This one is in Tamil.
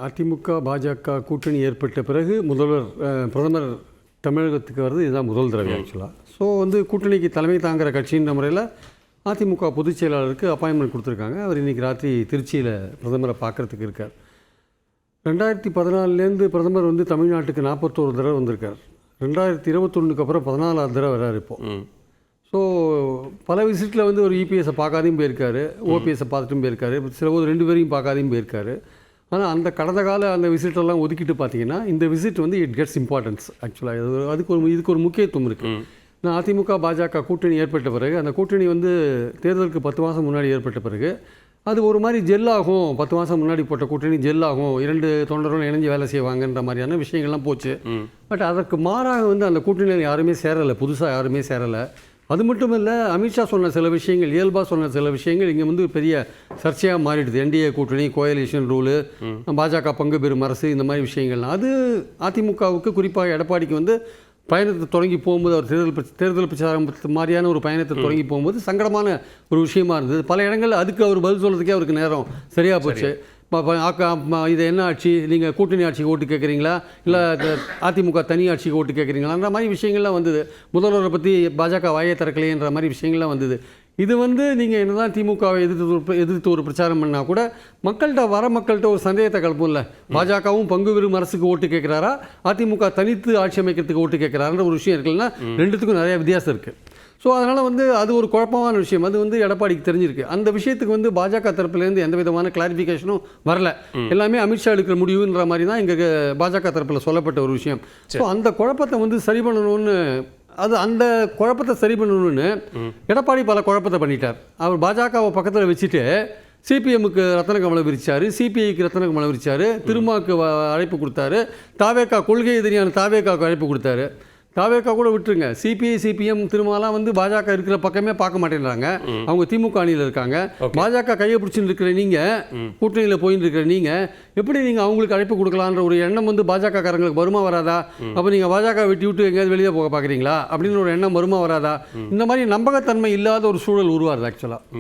அதிமுக பாஜக கூட்டணி ஏற்பட்ட பிறகு பிரதமர் தமிழகத்துக்கு வர்றது இதுதான் முதல் தடவை ஆக்சுவலாக. ஸோ கூட்டணிக்கு தலைமை தாங்குகிற கட்சின்ற முறையில் அதிமுக பொதுச் செயலாளருக்கு அப்பாயின்மெண்ட் கொடுத்துருக்காங்க. அவர் இன்றைக்கி ராத்திரி திருச்சியில் பிரதமரை பார்க்குறதுக்கு இருக்கார். 2014 பிரதமர் தமிழ்நாட்டுக்கு 41 தடவை வந்திருக்கார். 2021 அப்புறம் 14ஆவது தடவை வர்றார் இப்போது. ஸோ பல விசிட்டில் ஒரு இபிஎஸை பார்க்காதையும் போயிருக்காரு, ஓபிஎஸை பார்த்துட்டும் போயிருக்காரு, சில போது 2 பேரையும் பார்க்காதையும் போயிருக்காரு. ஆனால் அந்த கடந்த கால அந்த விசிட்டெல்லாம் ஒதுக்கிட்டு பார்த்தீங்கன்னா இந்த விசிட் இட் கெட்ஸ் இம்பார்ட்டன்ஸ் ஆக்சுவலாக. இதுக்கு ஒரு முக்கியத்துவம் இருக்குது. நான் அதிமுக பாஜக கூட்டணி ஏற்பட்ட பிறகு அந்த கூட்டணி தேர்தலுக்கு 10 மாதம் முன்னாடி ஏற்பட்ட பிறகு அது ஒரு மாதிரி ஜெல்லாகும். 10 மாதம் முன்னாடி போட்ட கூட்டணி ஜெல்லாகும், 2 தொண்டர்களும் இணைஞ்சு வேலை செய்வாங்கன்ற மாதிரியான விஷயங்கள்லாம் போச்சு. பட் அதற்கு மாறாக அந்த கூட்டணியில் யாருமே சேரலை, புதுசாக யாருமே சேரலை. அது மட்டும் இல்லை, அமித்ஷா சொன்ன சில விஷயங்கள், இயல்பாக சொன்ன சில விஷயங்கள் இங்கே பெரிய சர்ச்சையாக மாறிடுது. என்டிஏ கூட்டணி, கோயலிஷன் ரூலு, பாஜக பங்கு பெறும் அரசு, இந்த மாதிரி விஷயங்கள்லாம் அது அதிமுகவுக்கு குறிப்பாக எடப்பாடிக்கு பயணத்தை தொடங்கி போகும்போது அவர் தேர்தல் பிரச்சாரம் மாதிரியான ஒரு பயணத்தை தொடங்கி போகும்போது சங்கடமான ஒரு விஷயமா இருந்தது. பல இடங்களில் அதுக்கு அவர் பதில் சொல்கிறதுக்கே அவருக்கு நேரம் சரியாக போச்சு. இது என்ன ஆட்சி, நீங்கள் கூட்டணி ஆட்சிக்கு ஓட்டு கேட்குறீங்களா இல்லை அதிமுக தனி ஆட்சிக்கு ஓட்டு கேட்குறீங்களான்ற மாதிரி விஷயங்கள்லாம் வந்தது. முதல்வரை பற்றி பாஜக வாயை திறக்கலைன்ற மாதிரி விஷயங்கள்லாம் வந்தது. இது நீங்கள் என்ன தான் திமுகவை எதிர்த்து ஒரு பிரச்சாரம் பண்ணால் கூட மக்கள்கிட்ட ஒரு சந்தேகத்தை கலப்பும்ல. பாஜகவும் பங்கு பெறும் அரசுக்கு ஓட்டு கேட்குறாரா, அதிமுக தனித்து ஆட்சி அமைக்கிறதுக்கு ஓட்டு கேட்குறாருன்ற ஒரு விஷயம் இருக்குல்ல. ரெண்டுத்துக்கும் நிறைய வித்தியாசம் இருக்குது. ஸோ அதனால் அது ஒரு குழப்பமான விஷயம். அது எடப்பாடிக்கு தெரிஞ்சிருக்கு. அந்த விஷயத்துக்கு பாஜக தரப்புலேருந்து எந்த விதமான கிளாரிஃபிகேஷனும் வரல. எல்லாமே அமித்ஷா எடுக்கிற முடிவுன்ற மாதிரி தான் இங்கே பாஜக தரப்பில் சொல்லப்பட்ட ஒரு விஷயம். ஸோ அந்த குழப்பத்தை சரி பண்ணணும்னு அந்த குழப்பத்தை சரி பண்ணணும்னு எடப்பாடி பல குழப்பத்தை பண்ணிட்டார். அவர் பாஜகவை பக்கத்தில் வச்சுட்டு சிபிஎம்முக்கு ரத்தன கமலம் விரிச்சார், சிபிஐக்கு ரத்தன கமலம் விரிச்சார், திருமாவுக்கு அழைப்பு கொடுத்தாரு, தாவேகா கொள்கை எதிரியான தாவேகாவுக்கு அழைப்பு கொடுத்தாரு. தாவேகா கூட விட்டுருங்க, சிபிஐ சிபிஎம் திருமாலாம் பாஜக இருக்கிற பக்கமே பார்க்க மாட்டேங்கிறாங்க. அவங்க திமுக அணியில் இருக்காங்க. பாஜக கையை பிடிச்சின்னு இருக்கிற நீங்கள், கூட்டணியில் போயின்னு இருக்கிற நீங்கள் எப்படி நீங்கள் அவங்களுக்கு அழைப்பு கொடுக்கலான்ற ஒரு எண்ணம் பாஜக காரங்களுக்கு வருமா வராதா? அப்போ நீங்கள் பாஜக வெட்டி விட்டு எங்கேயாவது வெளியே போக பார்க்குறீங்களா அப்படின்னு ஒரு எண்ணம் வருமா வராதா? இந்த மாதிரி நம்பகத்தன்மை இல்லாத ஒரு சூழல் உருவாருது ஆக்சுவலாக.